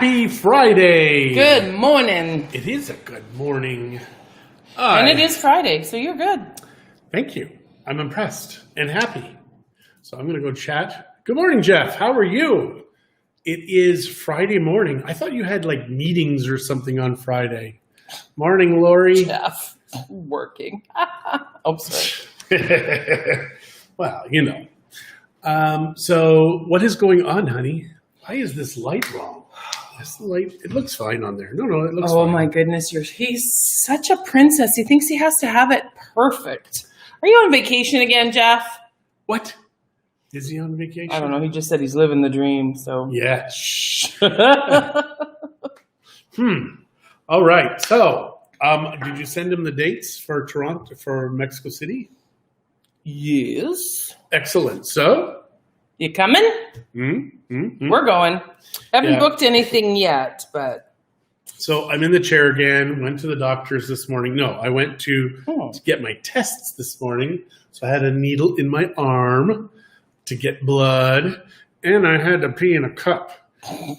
Happy Friday! Good morning. It is a good morning. And it is Friday, so you're good. Thank you. I'm impressed and happy. So I'm going to go chat. Good morning, Jeff. How are you? It is Friday morning. I thought you had like meetings or something on Friday. Morning, Lori. Jeff, working. Oh, sorry. Well, you know. So what is going on, honey? Why is this light wrong? This light, it looks fine on there. No, it looks fine. Oh my goodness, he's such a princess. He thinks he has to have it perfect. Are you on vacation again, Jeff? What? Is he on vacation? I don't know. He just said he's living the dream, so. Yeah. All right. So, did you send him the dates for Toronto, for Mexico City? Yes. Excellent. So? You coming? We're going. Haven't booked anything yet, but. So I'm in the chair again. Went to the doctor's this morning. No, I went to get my tests this morning. So I had a needle in my arm to get blood, and I had to pee in a cup.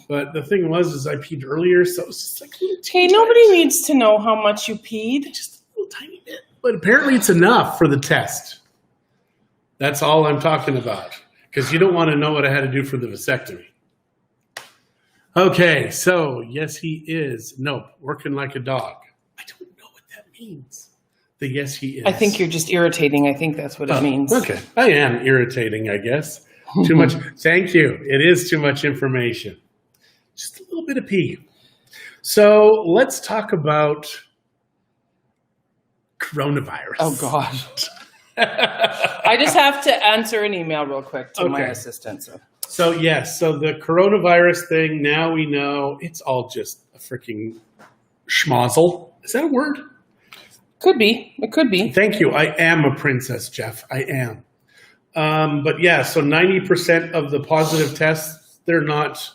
But the thing was, I peed earlier, so it was just like. Okay, nobody needs to know how much you peed. Just a little tiny bit. But apparently, it's enough for the test. That's all I'm talking about. Because you don't want to know what I had to do for the vasectomy. Okay, so yes, he is. Nope, working like a dog. I don't know what that means. The yes, he is. I think you're just irritating. I think that's what it means. Okay, I am irritating, I guess. Too much. Thank you. It is too much information. Just a little bit of pee. So let's talk about coronavirus. Oh, God. I just have to answer an email real quick to my assistant. So yes, so the coronavirus thing, now we know it's all just a freaking schmozzle. Is that a word? Could be. It could be. Thank you. I am a princess, Jeff. I am. But yeah, so 90% of the positive tests, they're not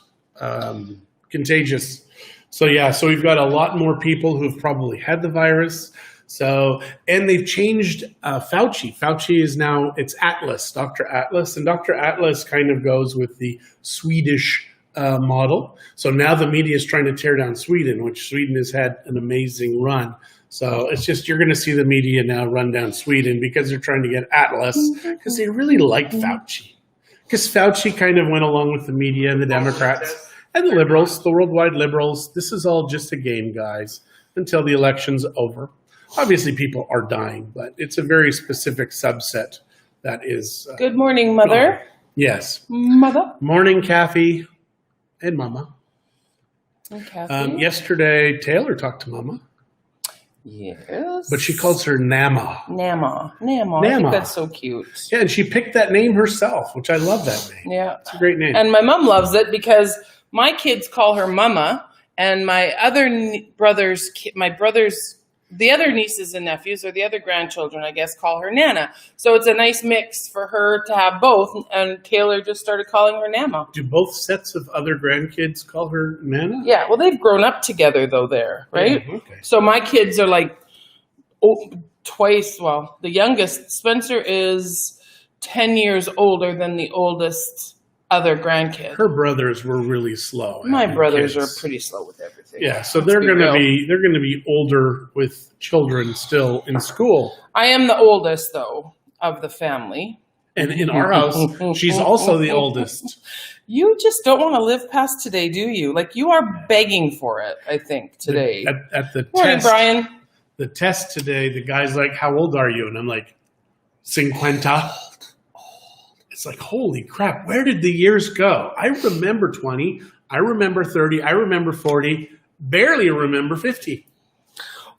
contagious. So yeah, so we've got a lot more people who've probably had the virus. So, and they've changed Fauci. Fauci is now, it's Atlas, Dr. Atlas. And Dr. Atlas kind of goes with the Swedish model. So now the media is trying to tear down Sweden, which Sweden has had an amazing run. So it's just, you're going to see the media now run down Sweden because they're trying to get Atlas because they really like Fauci. Because Fauci kind of went along with the media and the Democrats and the liberals, the worldwide liberals. This is all just a game, guys, until the election's over. Obviously, people are dying, but it's a very specific subset that is. Good morning, Mother. Gone. Yes. Mother. Morning, Kathy and Mama. And Kathy. Yesterday, Taylor talked to Mama. Yes. But she calls her Nama. Nama. I think that's so cute. Yeah, and she picked that name herself, which I love that name. Yeah. It's a great name. And my mom loves it because my kids call her Mama, and my other the other nieces and nephews, or the other grandchildren, I guess, call her Nana. So it's a nice mix for her to have both, and Taylor just started calling her Nama. Do both sets of other grandkids call her Nana? Yeah, well, they've grown up together, though, there, right? Yeah, okay. So my kids are like twice, well, the youngest, Spencer, is 10 years older than the oldest other grandkid. Her brothers were really slow. My brothers are pretty slow with everything. Yeah, so they're going to be older with children still in school. I am the oldest, though, of the family. And in our house, she's also the oldest. You just don't want to live past today, do you? Like, you are begging for it, I think, today. At the Morning, test, Brian. The test today, the guy's like, "How old are you?" And I'm like, 50. It's like, holy crap, where did the years go? I remember 20, I remember 30, I remember 40, barely remember 50.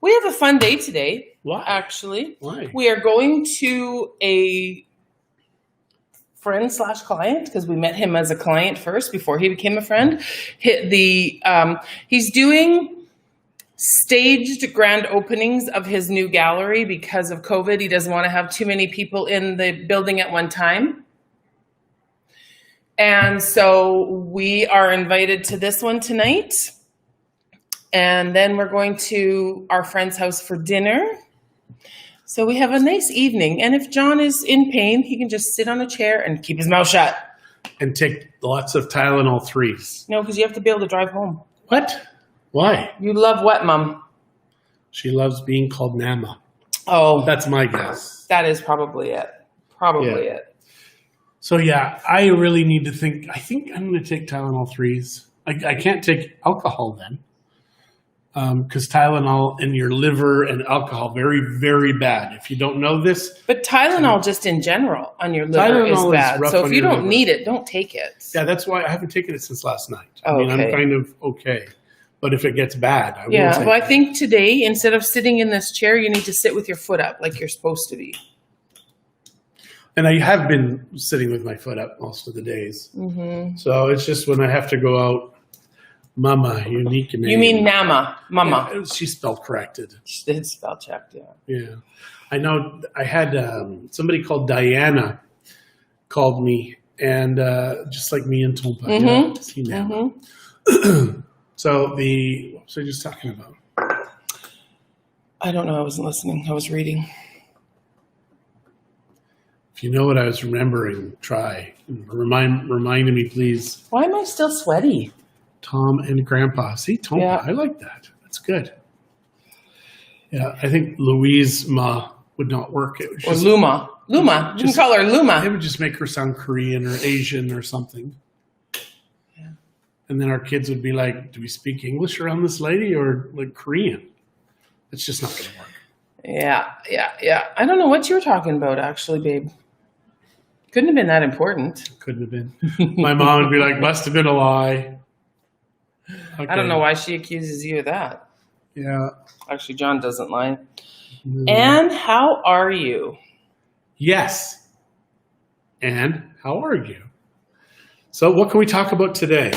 We have a fun day today. Why? Actually. Why? We are going to a friend/client, because we met him as a client first before he became a friend. He's doing staged grand openings of his new gallery because of COVID. He doesn't want to have too many people in the building at one time. And so we are invited to this one tonight. And then we're going to our friend's house for dinner. So we have a nice evening. And if John is in pain, he can just sit on a chair and keep his mouth shut. And take lots of Tylenol 3s. No, because you have to be able to drive home. What? Why? You love what, Mom? She loves being called Nama. Oh, That's my guess. that is probably it. Probably Yeah. it. So yeah, I really need to think. I think I'm going to take Tylenol 3s. I can't take alcohol then. Because Tylenol in your liver and alcohol, very, very bad. If you don't know this. But Tylenol just in general on your liver Tylenol is is bad. rough So on if you your don't liver. need it, don't take it. Yeah, that's why I haven't taken it since last night. I Oh, mean, okay. I'm kind of okay. But if it gets bad, I will Yeah, take well, I it. think today, instead of sitting in this chair, you need to sit with your foot up like you're supposed to be. And I have been sitting with my foot up most of the days. Mm-hmm. So it's just when I have to go out, Mama, unique name. You mean Nama, Mama. Yeah, she spelled corrected. She did spell checked, yeah. Yeah. I know I had somebody called Diana called me, and just like me and Tompa. Mhm. Yeah, see now. Mhm. So what was I just talking about? I don't know. I wasn't listening. I was reading. If you know what I was remembering, try. Reminding me, please. Why am I still sweaty? Tom and Grandpa. See, Tompa, Yeah. I like that. That's good. Yeah, I think Louise Ma would not work. It would Or just, Luma. Luma. You can just- call her it Luma. would just make her sound Korean or Asian or something. Yeah. And then our kids would be like, do we speak English around this lady or like Korean? It's just not going to work. Yeah. I don't know what you were talking about, actually, babe. Couldn't have been that important. Couldn't have been. My mom would be like, must have been a lie. I Okay. don't know why she accuses you of that. Yeah. Actually, John doesn't lie. Mm. And how are you? Yes. And how are you? So what can we talk about today?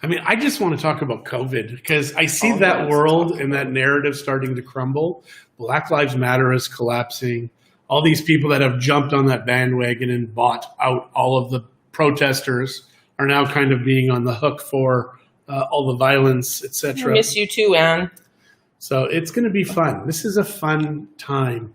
I mean, I just want to talk about COVID because I see Oh, that yes, world talk and that narrative starting to crumble. Black Lives Matter is collapsing. All these people that have jumped on that bandwagon and bought out all of the protesters are now kind of being on the hook for all the violence, I etc. miss you too, Anne. So it's going to be fun. This is a fun time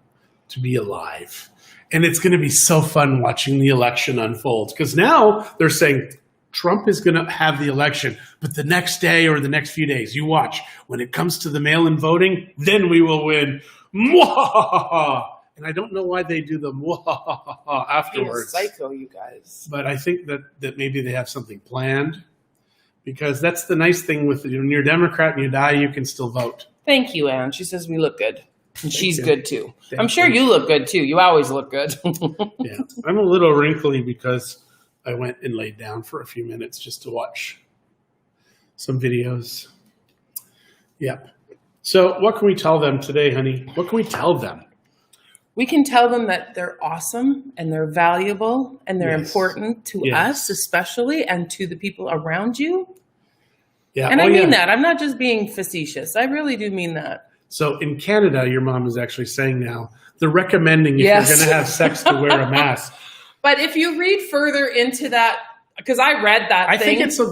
to be alive. And it's going to be so fun watching the election unfold. Because now they're saying Trump is going to have the election, but the next day or the next few days, you watch, when it comes to the mail-in voting, then we will win. Mwahaha! And I don't know why they do the mwahaha afterwards. You're psycho, you guys. But I think that maybe they have something planned. Because that's the nice thing with when you're a Democrat and you die, you can still vote. Thank you, Anne. She says we look good. And she's you. good too. Thank I'm sure you. you look good too. You always look good. Yeah, I'm a little wrinkly because I went and laid down for a few minutes just to watch some videos. Yep. So what can we tell them today, honey? What can we tell them? We can tell them that they're awesome and they're valuable and they're Yes. important to Yes. us especially and to the people around you. Yeah, And oh, I mean yeah. that. I'm not just being facetious. I really do mean that. So in Canada, your mom is actually saying now they're recommending if Yes. you're going to have sex to wear a mask. But if you read further into that, because I read that I thing. think it's so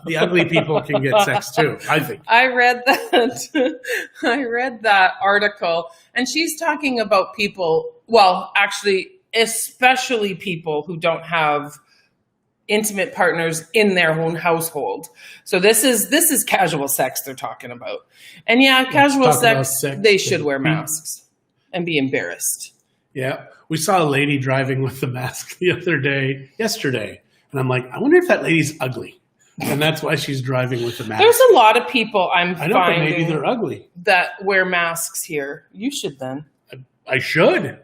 the ugly people can get sex too. I think. I read that. I read that article, and she's talking about people. Well, actually, especially people who don't have intimate partners in their own household. So this is casual sex they're talking about. And yeah, casual talk about sex, sex, they should wear yeah. masks and be embarrassed. Yeah. We saw a lady driving with the mask yesterday. And I'm like, I wonder if that lady's ugly. And that's why she's driving with the mask. There's a lot of people I know, but maybe finding they're ugly. that wear masks here. You should then. I should.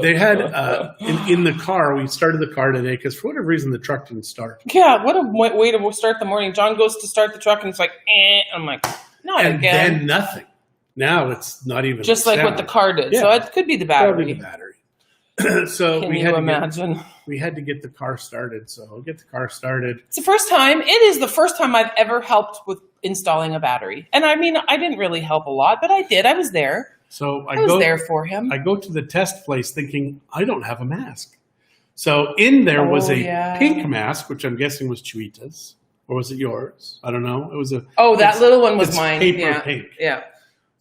They had, in the car, we started the car today because for whatever reason, the truck didn't start. Yeah, what a way to start the morning. John goes to start the truck and it's like, eh. I'm like, not And again. then nothing. Now it's not even Just like what the car did. Yeah. So it could be the Probably battery. the battery. So Can we you had, imagine? we had to get the car started. So I'll get the car started. It's the first time. It is the first time I've ever helped with installing a battery. And I mean, I didn't really help a lot, but I did. I was there. So I was there for him. I go to the test place thinking, I don't have a mask. So in there was Oh, a yeah. pink mask, which I'm guessing was Chuita's. Or was it yours? I don't know. It was a Oh, that it's- little one was it's mine. paper Yeah. pink. Yeah.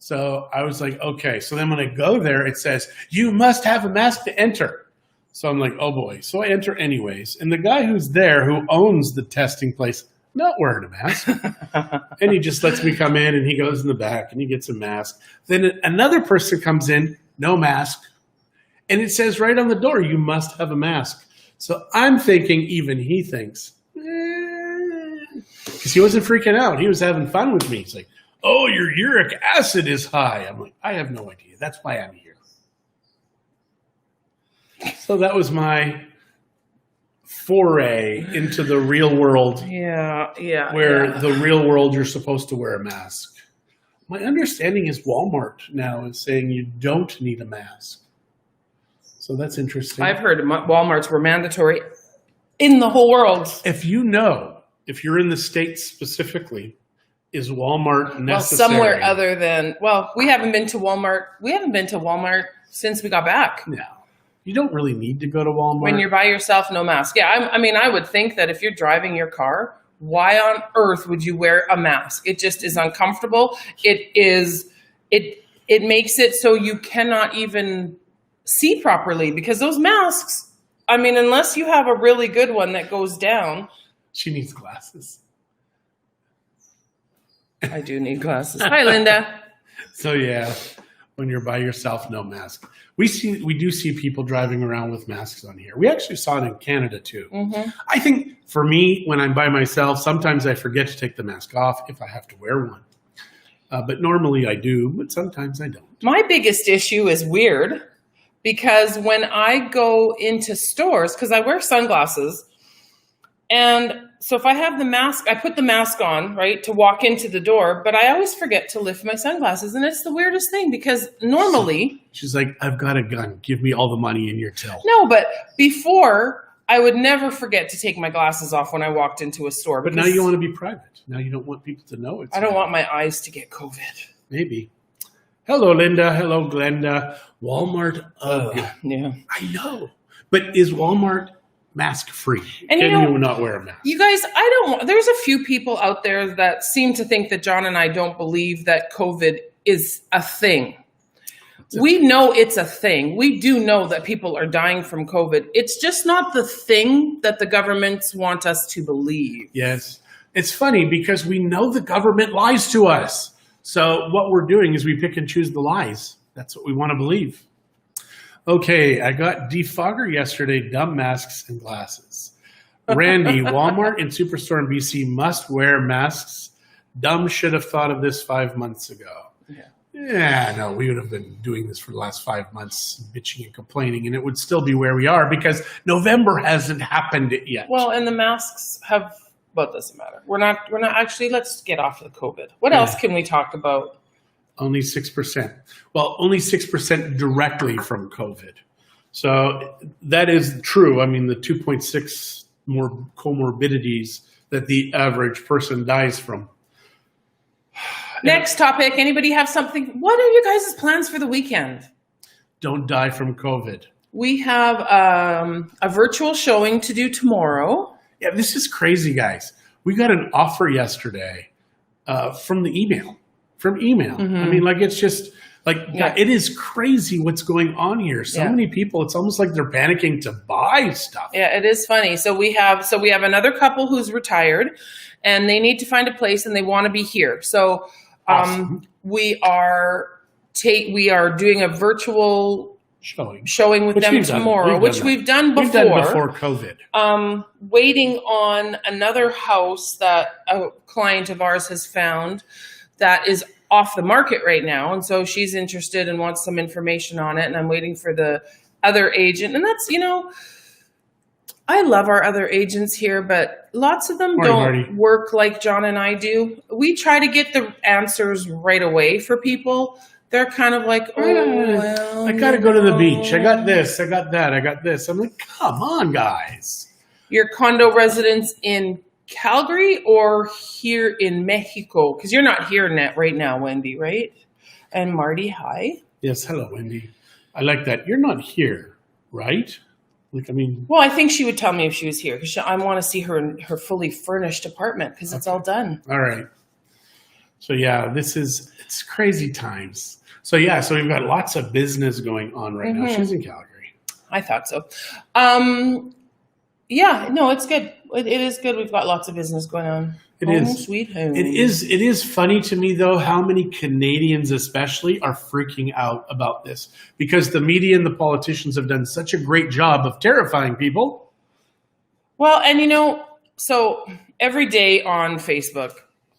So I was like, okay. So then when I go there, it says, you must have a mask to enter. So I'm like, oh boy. So I enter anyways. And the guy who's there, who owns the testing place, not wearing a mask. And he just lets me come in, and he goes in the back and he gets a mask. Then another person comes in, no mask. And it says right on the door, you must have a mask. So I'm thinking even he thinks, because he wasn't freaking out. He was having fun with me. He's like, oh, your uric acid is high. I'm like, I have no idea. That's why I'm here. So that was my foray into the real world. Where the real world, you're supposed to wear a mask. My understanding is Walmart now is saying you don't need a mask. So that's interesting. I've heard Walmarts were mandatory in the whole world. If you're in the States specifically, is Walmart necessary? Well, somewhere other than, we haven't been to Walmart. We haven't been to Walmart since we got back. No. You don't really need to go to Walmart. When you're by yourself, no mask. Yeah, I would think that if you're driving your car, why on earth would you wear a mask? It just is uncomfortable. It makes it so you cannot even see properly because those masks, unless you have a really good one that goes down. She needs glasses. I do need glasses. Hi, Linda. So yeah, when you're by yourself, no mask. We do see people driving around with masks on here. We actually saw it in Canada too. Mm-hmm. I think for me, when I'm by myself, sometimes I forget to take the mask off if I have to wear one. But normally I do, but sometimes I don't. My biggest issue is weird because when I go into stores, because I wear sunglasses, and so if I have the mask, I put the mask on, right, to walk into the door, but I always forget to lift my sunglasses. And it's the weirdest thing because normally... She's like, I've got a gun. Give me all the money in your till. No, but before, I would never forget to take my glasses off when I walked into a store. But now you want to be private. Now you don't want people to know it's... I don't want my eyes to get COVID. Maybe. Hello, Linda. Hello, Glenda. Walmart. Yeah. I know. But is Walmart... mask free? And Can you not wear a mask? You guys, there's a few people out there that seem to think that John and I don't believe that COVID is a thing. We know it's a thing. We do know that people are dying from COVID. It's just not the thing that the governments want us to believe. Yes. It's funny because we know the government lies to us. So what we're doing is we pick and choose the lies. That's what we want to believe. Okay, I got defogger yesterday, dumb masks and glasses. Randy, Walmart and Superstore in BC must wear masks. Dumb should have thought of this 5 months ago. Yeah, no, we would have been doing this for the last 5 months, bitching and complaining, and it would still be where we are because November hasn't happened yet. Well, and the masks have, it doesn't matter. We're not actually, let's get off of the COVID. What else can we talk about? Only 6%. Well, only 6% directly from COVID. So that is true. I mean, the 2.6 more comorbidities that the average person dies from. Next topic. Anybody have something? What are you guys' plans for the weekend? Don't die from COVID. We have a virtual showing to do tomorrow. Yeah, this is crazy, guys. We got an offer yesterday from the email. Mm-hmm. I mean, it's just it is crazy what's going on here. So many people, it's almost like they're panicking to buy stuff. Yeah, it is funny. So we have another couple who's retired and they need to find a place and they want to be here. So awesome. We are doing a virtual showing with them tomorrow, which we've done before. We've done before COVID. Waiting on another house that a client of ours has found that is off the market right now. And so she's interested and wants some information on it. And I'm waiting for the other agent. And that's, I love our other agents here, but lots of them don't work like John and I do. We try to get the answers right away for people. They're kind of like, well, I got to go to the beach. I got this. I got that. I got this. I'm like, come on, guys. Your condo residence in Calgary or here in Mexico? Because you're not here right now, Wendy, right? And Marty, hi. Yes, hello, Wendy. I like that. You're not here, right? Well, I think she would tell me if she was here because I want to see her in her fully furnished apartment because it's all done. All right. So yeah, it's crazy times. So yeah, we've got lots of business going on right now. She's in Calgary. I thought so. Yeah, no, it's good. It is good. We've got lots of business going on. It Home is. sweet home. It is funny to me, though, how many Canadians especially are freaking out about this because the media and the politicians have done such a great job of terrifying people. Well, and so every day on Facebook,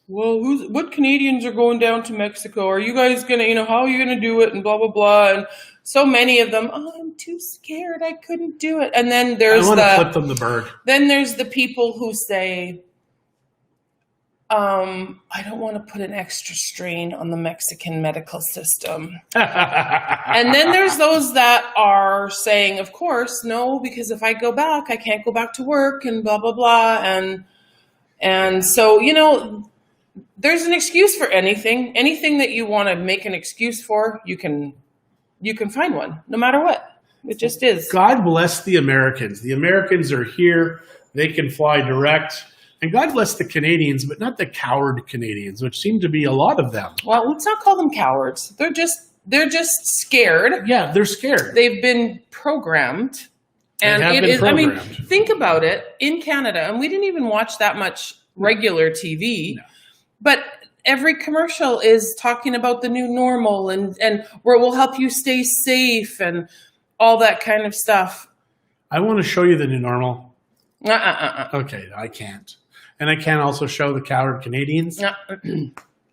well, what Canadians are going down to Mexico? Are you guys going to, how are you going to do it? And blah, blah, blah. And so many of them, oh, I'm too scared. I couldn't do it. And then I want to flip them the bird. Then there's the people who say, I don't want to put an extra strain on the Mexican medical system. And then there's those that are saying, of course, no, because if I go back, I can't go back to work and blah, blah, blah. And so, there's an excuse for anything. Anything that you want to make an excuse for, you can find one, no matter what. It just is. God bless the Americans. The Americans are here. They can fly direct. And God bless the Canadians, but not the coward Canadians, which seem to be a lot of them. Well, let's not call them cowards. They're just scared. Yeah, they're scared. They've been programmed. And it is, think about it, in Canada, and we didn't even watch that much regular TV, but every commercial is talking about the new normal and where it will help you stay safe and all that kind of stuff. I want to show you the new normal. Okay, I can't. And I can't also show the coward Canadians.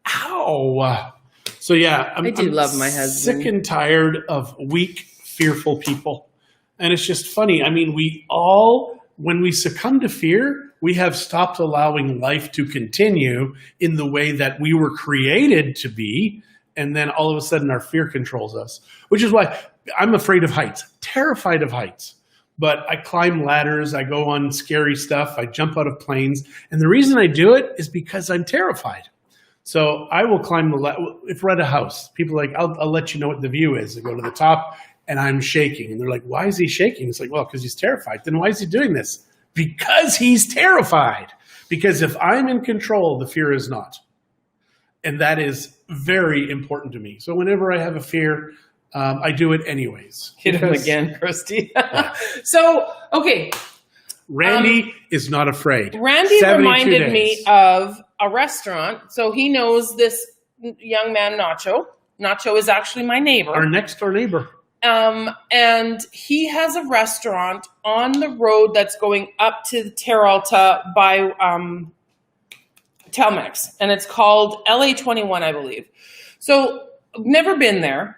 Ow. So yeah, I do love my husband. Sick and tired of weak, fearful people. And it's just funny. I mean, we all, when we succumb to fear, we have stopped allowing life to continue in the way that we were created to be. And then all of a sudden our fear controls us, which is why I'm afraid of heights, terrified of heights. But I climb ladders, I go on scary stuff, I jump out of planes. And the reason I do it is because I'm terrified. So I will climb the ladder. If we're at a house, people are like, I'll let you know what the view is. I go to the top and I'm shaking. And they're like, why is he shaking? It's like, well, because he's terrified. Then why is he doing this? Because he's terrified. Because if I'm in control, the fear is not. And that is very important to me. So whenever I have a fear, I do it anyways. Hit him again, Christie. So, okay. Randy is not afraid. Randy reminded me of a restaurant. So he knows this young man, Nacho. Nacho is actually my neighbor. Our next door neighbor. And he has a restaurant on the road that's going up to Terra Alta by Telmex. And it's called LA21, I believe. So I've never been there.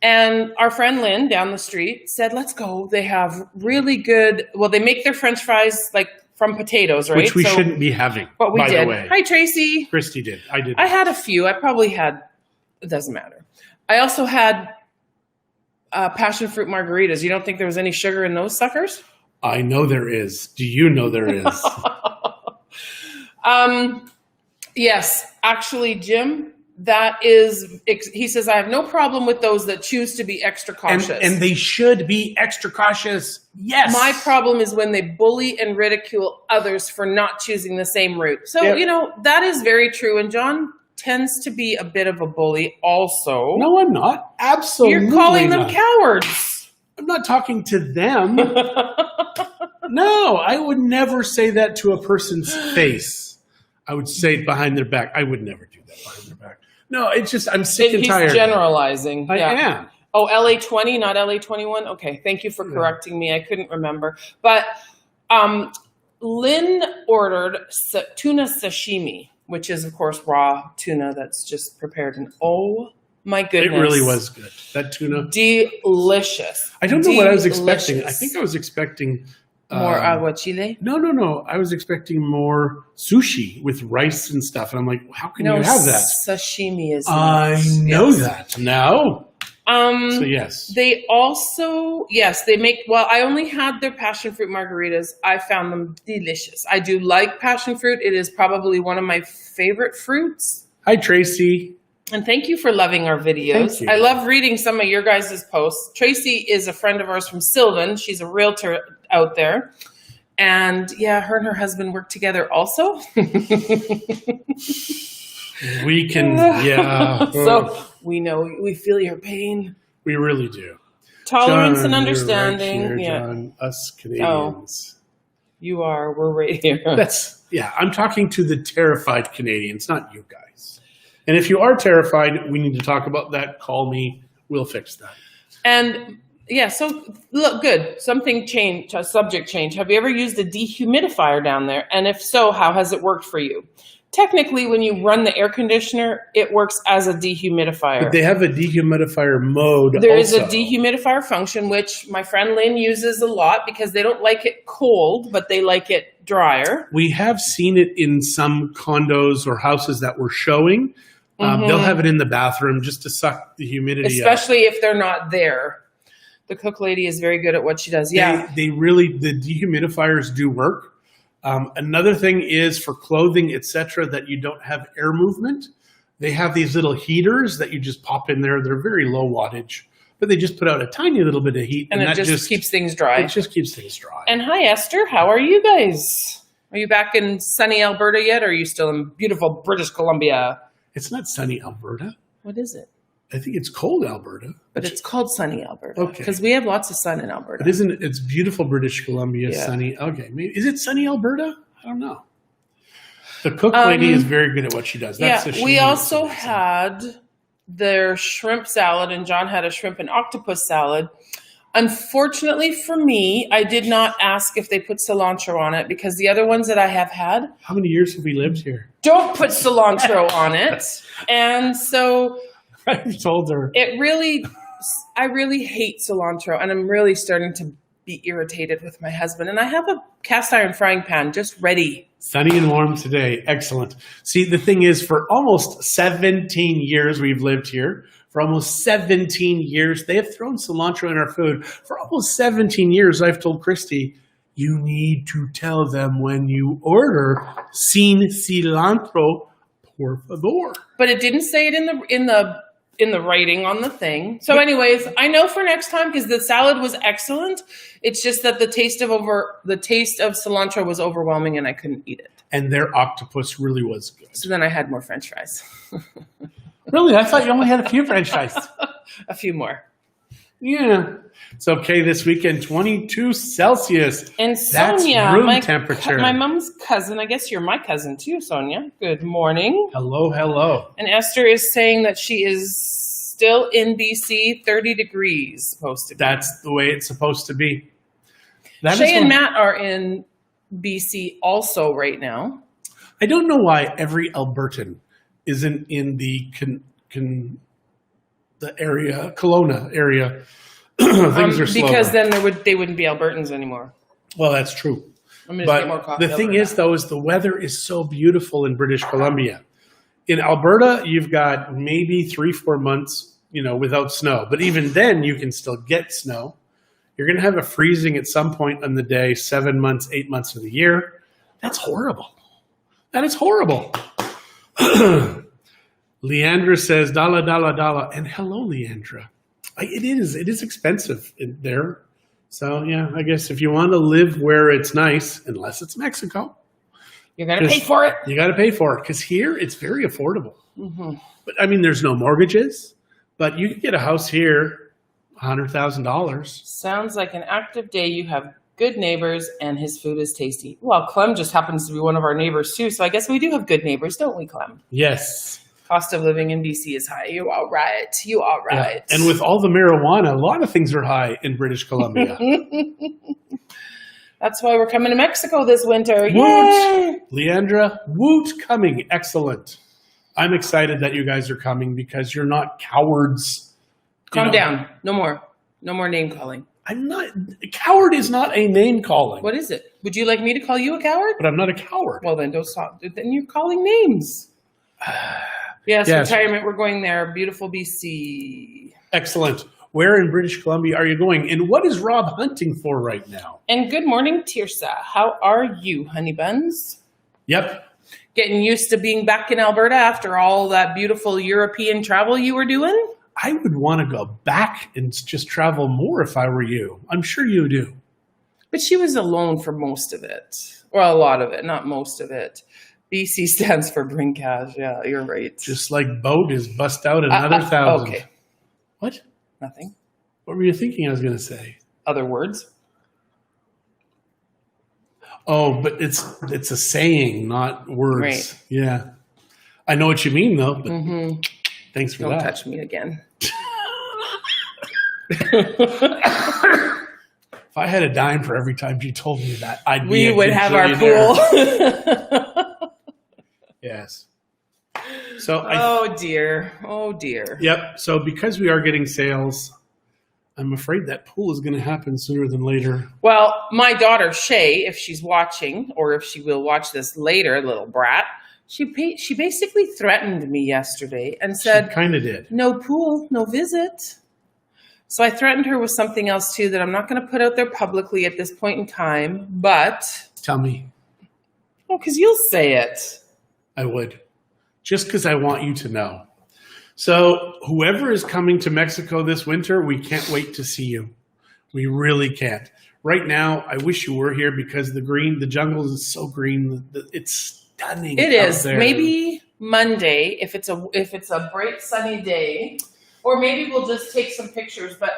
And our friend Lynn down the street said, let's go. They have really good, well, they make their French fries like from potatoes, right? Which we shouldn't be having, but we by did. the way. Hi, Tracy. Christie did. I did. I had a few. I probably had, it doesn't matter. I also had passion fruit margaritas. You don't think there was any sugar in those suckers? I know there is. Do you know there is? Yes, actually, Jim. That is, he says, I have no problem with those that choose to be extra cautious. And they should be extra cautious. Yes. My problem is when they bully and ridicule others for not choosing the same route. So, that is very true. And John tends to be a bit of a bully also. No, I'm not. Absolutely. You're calling them cowards. I'm not talking to them. No, I would never say that to a person's face. I would say it behind their back. I would never do that behind their back. No, it's just, I'm sick and tired. He's generalizing. I am. Oh, LA20, not LA21? Okay, thank you for correcting me. I couldn't remember. But Lynn ordered tuna sashimi, which is, of course, raw tuna that's just prepared. And oh, my goodness. It really was good. That tuna. Delicious. I don't know what I was expecting. I think I was expecting... more aguachile? No. I was expecting more sushi with rice and stuff. And I'm like, how can you have that? Sashimi is I know that now. So yes. They also, they make, well, I only had their passion fruit margaritas. I found them delicious. I do like passion fruit. It is probably one of my favorite fruits. Hi, Tracy. And thank you for loving our videos. I love reading some of your guys' posts. Tracy is a friend of ours from Sylvan. She's a realtor out there. And her and her husband work together also. We can, So we know, we feel your pain. We really do. Tolerance and understanding. Right here, John, us Canadians. You are. We're right here. I'm talking to the terrified Canadians, not you guys. And if you are terrified, we need to talk about that. Call me. We'll fix that. And yeah, so look, good. Something changed, a subject change. Have you ever used a dehumidifier down there? And if so, how has it worked for you? Technically, when you run the air conditioner, it works as a dehumidifier. But they have a dehumidifier mode. There is a dehumidifier function, which my friend Lynn uses a lot because they don't like it cold, but they like it drier. We have seen it in some condos or houses that we're showing. They'll have it in the bathroom just to suck the humidity especially if they're not there. The cook lady is very good at what she does. Yeah. The dehumidifiers do work. Another thing is for clothing, etc., that you don't have air movement. They have these little heaters that you just pop in there. They're very low wattage, but they just put out a tiny little bit of heat. And it just keeps things dry. It just keeps things dry. And hi, Esther. How are you guys? Are you back in sunny Alberta yet, or are you still in beautiful British Columbia? It's not sunny Alberta. What is it? I think it's cold Alberta. But it's called sunny Alberta. Okay. Because we have lots of sun in Alberta. But it's beautiful British Columbia, sunny. Okay. Maybe, is it sunny Alberta? I don't know. The cook lady is very good at what she does. We also had their shrimp salad, and John had a shrimp and octopus salad. Unfortunately for me, I did not ask if they put cilantro on it because the other ones that I have had. How many years have we lived here? Don't put cilantro on it. And so I told her. I really hate cilantro, and I'm really starting to be irritated with my husband. And I have a cast iron frying pan just ready. Sunny and warm today. Excellent. See, the thing is, for almost 17 years we've lived here. For almost 17 years, they have thrown cilantro in our food. For almost 17 years, I've told Christie, you need to tell them when you order, sin cilantro, por favor. But it didn't say it in the writing on the thing. So anyways, I know for next time because the salad was excellent. It's just that the taste of cilantro was overwhelming and I couldn't eat it. And their octopus really was good. So then I had more French fries. Really? I thought you only had a few French fries. A few more. Yeah. It's okay this weekend, 22 Celsius. And Sonia, that's room temperature. My mom's cousin, I guess you're my cousin too, Sonia. Good morning. Hello, hello. And Esther is saying that she is still in BC, 30 degrees supposed to be. That's the way it's supposed to be. Shay and Matt are in BC also right now. I don't know why every Albertan isn't in the Kelowna area. Things are slower. Because then they wouldn't be Albertans anymore. Well, that's true. I'm gonna get more coffee. The thing is, though, is the weather is so beautiful in British Columbia. In Alberta, you've got maybe 3-4 months, without snow. But even then, you can still get snow. You're going to have a freezing at some point on the day, 7 months, 8 months of the year. That's horrible. That is horrible. Leandra says, "Dala, dala, dala." And hello, Leandra. It is expensive in there. So, yeah, I guess if you want to live where it's nice, unless it's Mexico. You're going to pay for it. You got to pay for it because here it's very affordable. Mm-hmm. But, there's no mortgages. But you can get a house here, $100,000. Sounds like an active day. You have good neighbors and his food is tasty. Well, Clem just happens to be one of our neighbors too. So I guess we do have good neighbors, don't we, Clem? Yes. Cost of living in BC is high. You all right. Yeah. And with all the marijuana, a lot of things are high in British Columbia. That's why we're coming to Mexico this winter. Woot! Yay! Leandra, woot coming. Excellent. I'm excited that you guys are coming because you're not cowards. Calm down. No more name calling. I'm not. Coward is not a name calling. What is it? Would you like me to call you a coward? But I'm not a coward. Well, then don't stop. Then you're calling names. Yes, retirement. We're going there. Beautiful BC. Excellent. Where in British Columbia are you going? And what is Rob hunting for right now? And good morning, Tirsa. How are you, honey buns? Yep. Getting used to being back in Alberta after all that beautiful European travel you were doing? I would want to go back and just travel more if I were you. I'm sure you do. But she was alone for most of it. Well, a lot of it, not most of it. BC stands for bring cash. Yeah, you're right. Just like boat is bust out another 1,000. Okay. What? Nothing. What were you thinking I was going to say? Other words? Oh, but it's a saying, not words. Right. Yeah. I know what you mean, though. But Mm-hmm. thanks for Don't that. touch me again. If I had a dime for every time you told me that, I'd be We a would have our gajillionaire. pool. Yes. So Oh dear. Yep. So because we are getting sales, I'm afraid that pool is going to happen sooner than later. Well, my daughter Shay, if she's watching, or if she will watch this later, little brat, she basically threatened me yesterday and said, She kind of did. "No pool, no visit." So I threatened her with something else too that I'm not going to put out there publicly at this point in time. But Tell me. oh, because you'll say it. I would. Just because I want you to know. So whoever is coming to Mexico this winter, we can't wait to see you. We really can't. Right now, I wish you were here because the jungle is so green. It's stunning. It out is. there. Maybe Monday, if it's a bright sunny day, or maybe we'll just take some pictures. But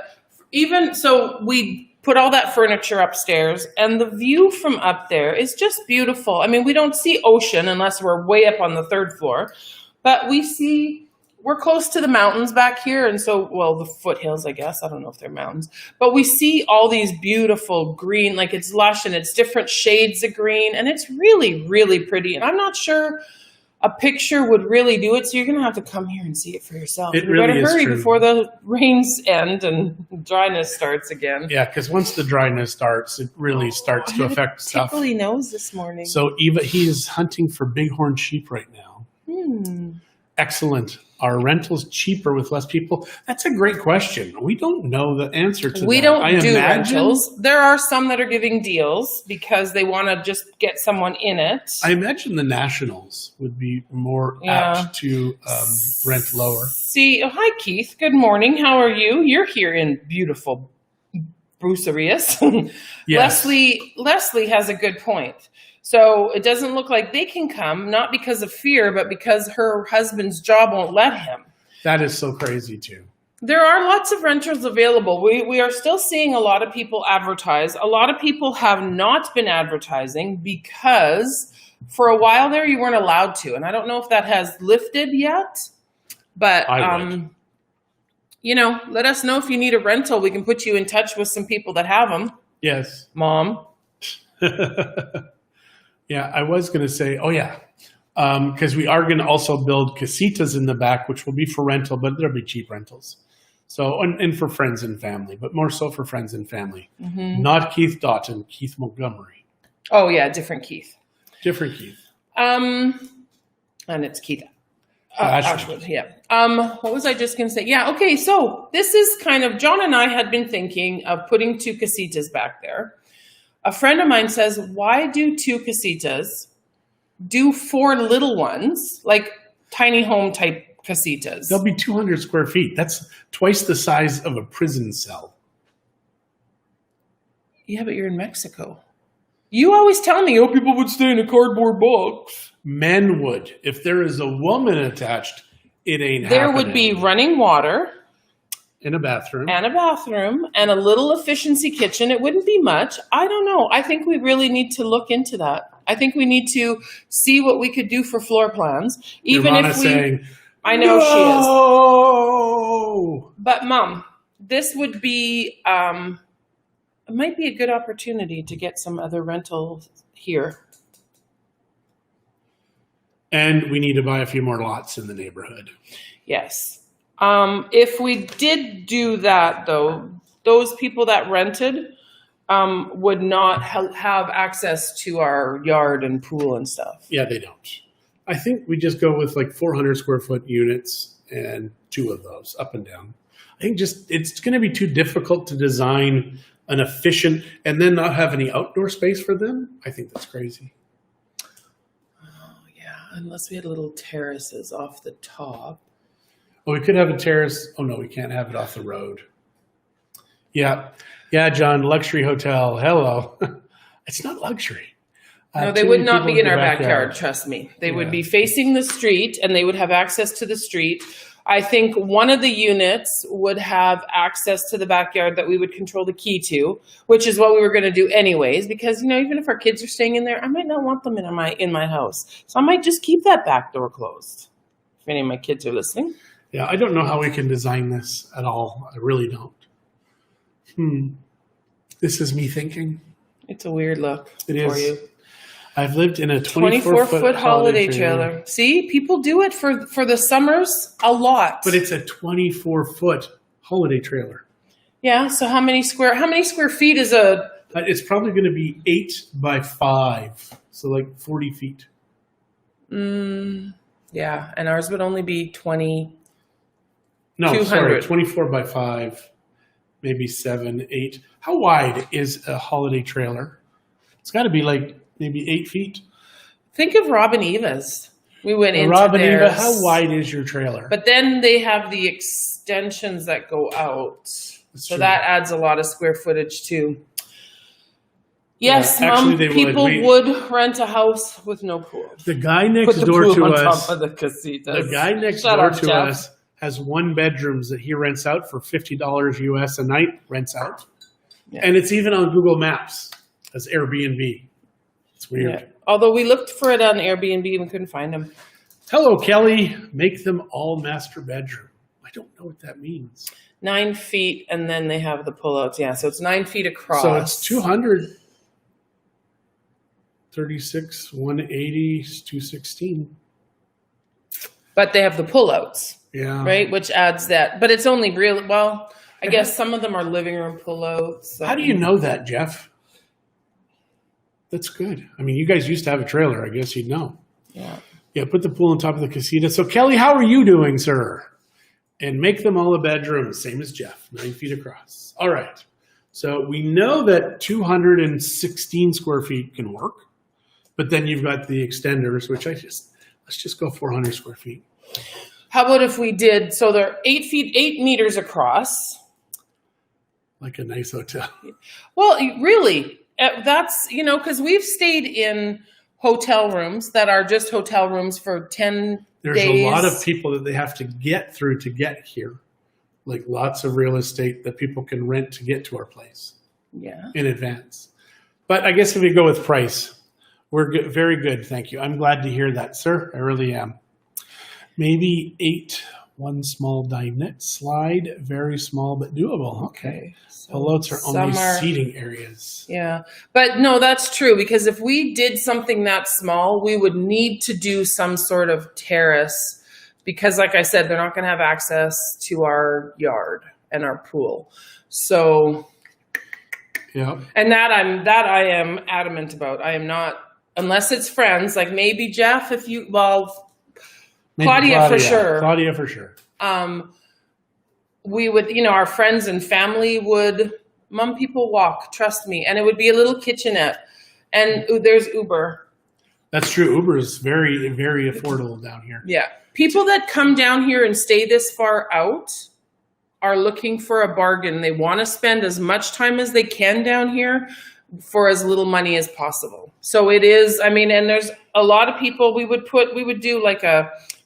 even so, we put all that furniture upstairs, and the view from up there is just beautiful. I mean, we don't see ocean unless we're way up on the third floor, but we're close to the mountains back here. And so, well, the foothills, I guess. I don't know if they're mountains, but we see all these beautiful green, like it's lush and it's different shades of green. And it's really, really pretty. And I'm not sure a picture would really do it. So you're going to have to come here and see it for yourself. It You really better is hurry true. before the rains end and dryness starts again. Yeah, because once the dryness starts, it really starts to affect stuff. Tickly nose this morning. So Eva, he is hunting for bighorn sheep right now. Excellent. Are rentals cheaper with less people? That's a great question. We don't know the answer to that. We don't I do imagine- rentals. There are some that are giving deals because they want to just get someone in it. I imagine the nationals would be more apt to rent lower. See, oh, hi Keith. Good morning. How are you? You're here in beautiful Bruce Arias. Yes. Leslie has a good point. So it doesn't look like they can come, not because of fear, but because her husband's job won't let him. That is so crazy too. There are lots of renters available. We are still seeing a lot of people advertise. A lot of people have not been advertising because for a while there you weren't allowed to. And I don't know if that has lifted yet, but let us know if you need a rental. We can put you in touch with some people that have them. Yes. Mom. Yeah, I was going to say, because we are going to also build casitas in the back, which will be for rental, but there'll be cheap rentals. So, and for friends and family, but more so for friends and family. Mm-hmm. Not Keith Doughton, Keith Montgomery. Oh yeah, different Keith. Different Keith. And it's Keith. Ashwood, yeah. What was I just going to say? Yeah, okay, so this is kind of, John and I had been thinking of putting 2 casitas back there. A friend of mine says, why do 2 casitas? Do 4 little ones, like tiny home type casitas. They'll be 200 square feet. That's twice the size of a prison cell. Yeah, but you're in Mexico. You always tell me, people would stay in a cardboard box. Men would. If there is a woman attached, it ain't There happening. would be running water. In a bathroom. And a bathroom and a little efficiency kitchen. It wouldn't be much. I don't know. I think we really need to look into that. I think we need to see what we could do for floor plans. Even Nirvana if we, saying, I know no! she is. But Mom, this would be, it might be a good opportunity to get some other rentals here. And we need to buy a few more lots in the neighborhood. Yes. If we did do that, though, those people that rented would not have access to our yard and pool and stuff. Yeah, they don't. I think we just go with like 400 square foot units and 2 of those up and down. I think it's going to be too difficult to design an efficient and then not have any outdoor space for them. I think that's crazy. Oh, yeah, unless we had little terraces off the top. Well, we could have a terrace. Oh, no, we can't have it off the road. Yeah. Yeah, John, luxury hotel. Hello. It's not luxury. No, they would not be in our backyard, trust me. They would be facing the street, and they would have access to the street. I think one of the units would have access to the backyard that we would control the key to, which is what we were going to do anyways, because, you know, even if our kids are staying in there, I might not want them in my house. So I might just keep that back door closed if any of my kids are listening. Yeah, I don't know how we can design this at all. I really don't. This is me thinking. It's a weird look It for is. you. I've lived in a 24-foot holiday trailer. See, people do it for the summers a lot. But it's a 24-foot holiday trailer. Yeah, so how many square feet is a... It's probably going to be 8 by 5, so like 40 feet. Yeah, and ours would only be 20... No, 200. sorry, 24 by 5, maybe 7, 8. How wide is a holiday trailer? It's got to be like maybe 8 feet. Think of Rob and Eva's. We went into Rob and theirs. Eva, how wide is your trailer? But then they have the extensions that go out. That's So true. that adds a lot of square footage too. Yes, Yeah, actually they people would. would rent a house with no pool. The guy next Put the door pool to on us, top of the casitas. the guy next Shut door up, to Jeff. us has 1 bedrooms that he rents out for $50 US a night, rents out. Yeah. And it's even on Google Maps as Airbnb. It's weird. Yeah. Although we looked for it on Airbnb and couldn't find them. Hello, Kelly. Make them all master bedroom. I don't know what that means. 9 feet, and then they have the pullouts. Yeah, so it's 9 feet across. So it's 236, 180, 216. But they have the pullouts, Yeah. right? Which adds that. But it's only really, well, I guess some of them are living room pullouts. So. How do you know that, Jeff? That's good. I mean, you guys used to have a trailer. I guess you'd know. Yeah. Yeah, put the pool on top of the casita. So, Kelly, how are you doing, sir? And make them all a bedroom, same as Jeff, 9 feet across. All right. So we know that 216 square feet can work, but then you've got the extenders, which let's just go 400 square feet. How about if we did, so they're 8 meters across. Like a nice hotel. Well, really, that's, you know, because we've stayed in hotel rooms that are just hotel rooms for 10 There's days. a lot of people that they have to get through to get here. Like lots of real estate that people can rent to get to our place in advance. But I guess if we go with price, we're good, very good. Thank you. I'm glad to hear that, sir. I really am. Maybe 8, 1 small dinette slide, very small but doable. Okay. So Pullouts are only seating areas. Yeah. But no, that's true, because if we did something that small, we would need to do some sort of terrace, because like I said, they're not going to have access to our yard and our pool. So, Yeah. and that I am adamant about. I am not, unless it's friends, like maybe Jeff, if you, well, Maybe Claudia for sure. Claudia for sure. We would, you know, our friends and family would, mom, people walk, trust me. And it would be a little kitchenette. And there's Uber. That's true. Uber is very, very affordable down here. Yeah. People that come down here and stay this far out are looking for a bargain. They want to spend as much time as they can down here for as little money as possible. So it is, I mean, and there's a lot of people we would do like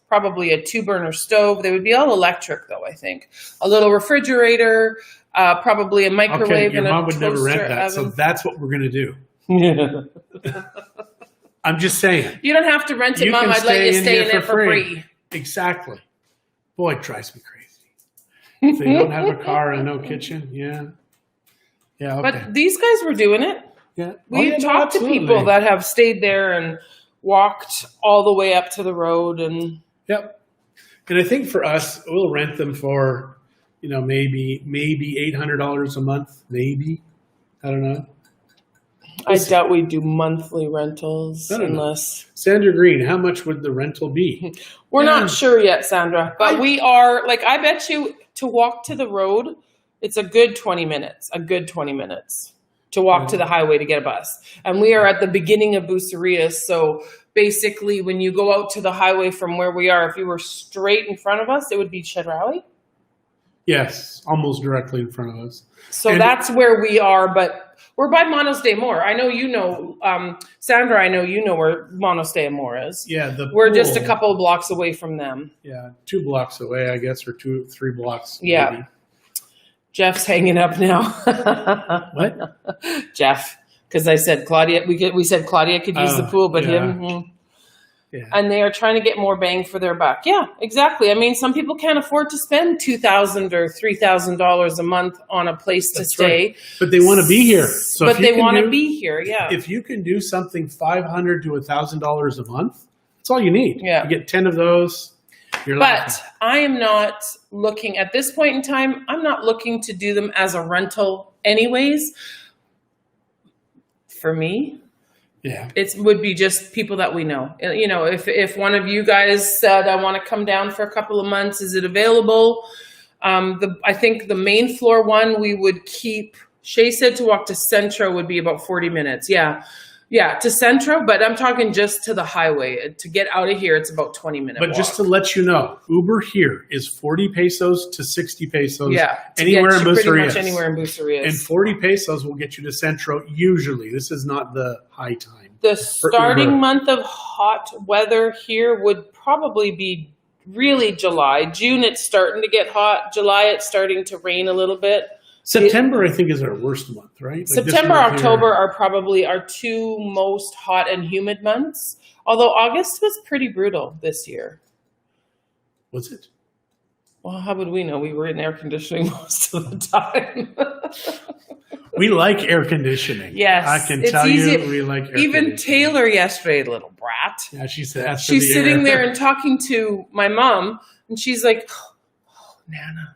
probably a 2-burner stove. They would be all electric though, I think. A little refrigerator, probably a microwave, your and mom a would never rent toaster that, so oven. that's what we're going to do. I'm just saying. You don't have to rent it, You Mom. can I'd let you stay in stay here in it for for free. free. Exactly. Boy, it drives me crazy. If they don't have a car and no kitchen, yeah. Yeah, okay. But these guys were doing it. yeah. We talked to people that have stayed there and walked all the way up to the road. And Yep. And I think for us, we'll rent them for, you know, maybe $800 a month, maybe. I don't know. I doubt we do monthly rentals I don't know. unless Sandra Green, how much would the rental be? we're Yeah. not sure yet, Sandra. But we are, like, I bet you to walk to the road, it's a good 20 minutes. A good 20 minutes to walk to the highway to get a bus. And we are at the beginning of Bucerias, so basically when you go out to the highway from where we are, if you were straight in front of us, it would be Chedraui. Yes, almost directly in front of us. So And- that's where we are, but we're by Manos de Amor. I know you know, Sandra, I know you know where Manos de Amor is. Yeah, We're just a couple of blocks away from them. Yeah, 2 blocks away, I guess, or 3 blocks. Yeah. Maybe. Jeff's hanging up now. What? Jeff, because I said Claudia. We said Claudia could use the pool, but yeah. him. Yeah. And they are trying to get more bang for their buck. Yeah, exactly. I mean, some people can't afford to spend $2,000 or $3,000 a month on a place to stay. Right. But they want to be here. So but they want to be here, yeah. If you can do something $500 to $1,000 a month, that's all you need. Yeah. You get 10 of those. But I am not looking, at this point in time, I'm not looking to do them as a rental anyways. For me, yeah, it would be just people that we know. You know, if one of you guys said, I want to come down for a couple of months, is it available? I think the main floor one we would keep. Shay said to walk to Centro would be about 40 minutes. Yeah, to Centro, but I'm talking just to the highway. To get out of here, it's about 20-minute walk. But just to let you know, Uber here is 40 pesos to 60 pesos. Yeah, anywhere in pretty Bucerias. much anywhere in Bucerias. And 40 pesos will get you to Centro usually. This is not the high time. The starting month of hot weather here would probably be really July. June, it's starting to get hot. July, it's starting to rain a little bit. September, I think, is our worst month, right? Like September, October are probably our 2 most hot and humid months. Although August was pretty brutal this year. Was it? Well, how would we know? We were in air conditioning most of the time. We like air conditioning. Yes. I can tell you we like air Even conditioning. Taylor yesterday, little brat. Yeah, she's sitting there and talking to my mom, and she's like, oh, Nana.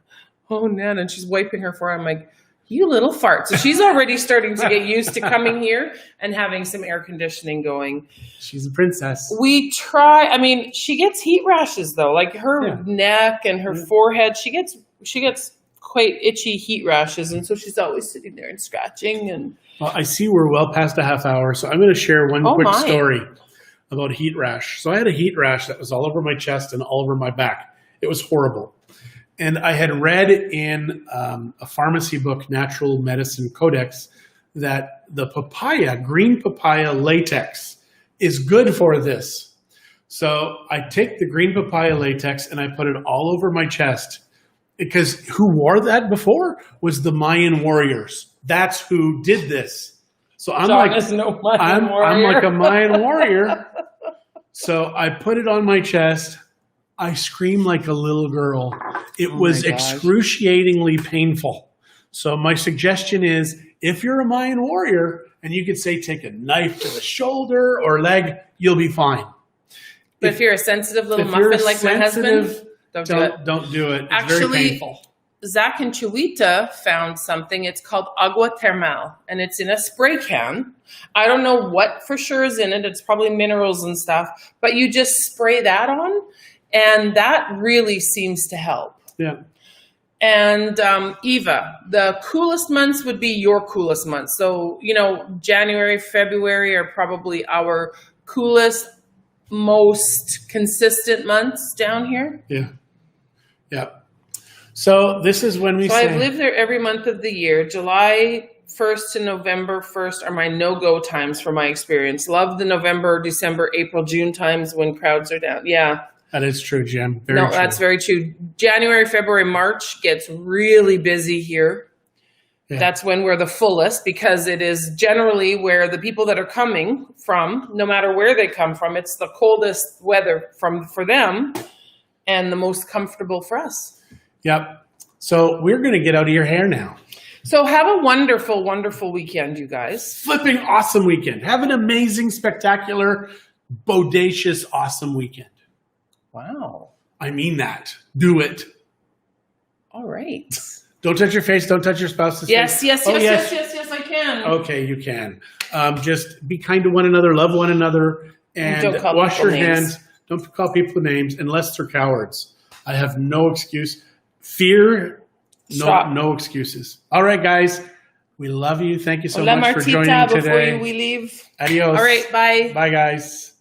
Oh, Nana. And she's wiping her forehead. I'm like, you little fart. So she's already starting to get used to coming here and having some air conditioning going. She's a princess. We try. I mean, she gets heat rashes, though. Like her neck and her forehead, she gets quite itchy heat rashes. And so she's always sitting there and scratching. And Well, I see we're well past a half hour, so I'm going to share one quick story about heat rash. So I had a heat rash that was all over my chest and all over my back. It was horrible. And I had read in a pharmacy book, Natural Medicine Codex, that the green papaya latex is good for this. So I take the green papaya latex and I put it all over my chest. Because who wore that before was the Mayan warriors. That's who did this. So I'm John like, is no Mayan warrior. I'm like a Mayan warrior. So I put it on my chest. I screamed like a little girl. It was excruciatingly painful. So my suggestion is, if you're a Mayan warrior, and you could say take a knife to the shoulder or leg, you'll be fine. But if you're a sensitive little muffin like my husband, don't do it. It's actually very painful. Zach and Chuita found something. It's called agua termal, and it's in a spray can. I don't know what for sure is in it. It's probably minerals and stuff, but you just spray that on, and that really seems to help. Yeah. And Eva, the coolest months would be your coolest months. So, January, February are probably our coolest, most consistent months down here. Yeah. Yeah. So this is when I've lived there every month of the year. July 1st to November 1st are my no-go times for my experience. Love the November, December, April, June times when crowds are down. Yeah. That is true, Jim. True. That's very true. January, February, March gets really busy here. Yeah. That's when we're the fullest, because it is generally where the people that are coming from, no matter where they come from, it's the coldest weather for them and the most comfortable for us. Yep. So we're going to get out of your hair now. So have a wonderful, wonderful weekend, you guys. Flipping awesome weekend. Have an amazing, spectacular, bodacious, awesome weekend. Wow. I mean that. Do it. All right. Don't touch your face. Don't touch your spouse's yes, face. Yes, I can. Okay, you can. Just be kind to one another, love one another, and wash your hands. Don't call people names unless they're cowards. I have no excuse. Fear, no excuses. All right, guys. We love you. Thank you so much for joining today. Before we leave. Adios. All right, bye. Bye, guys.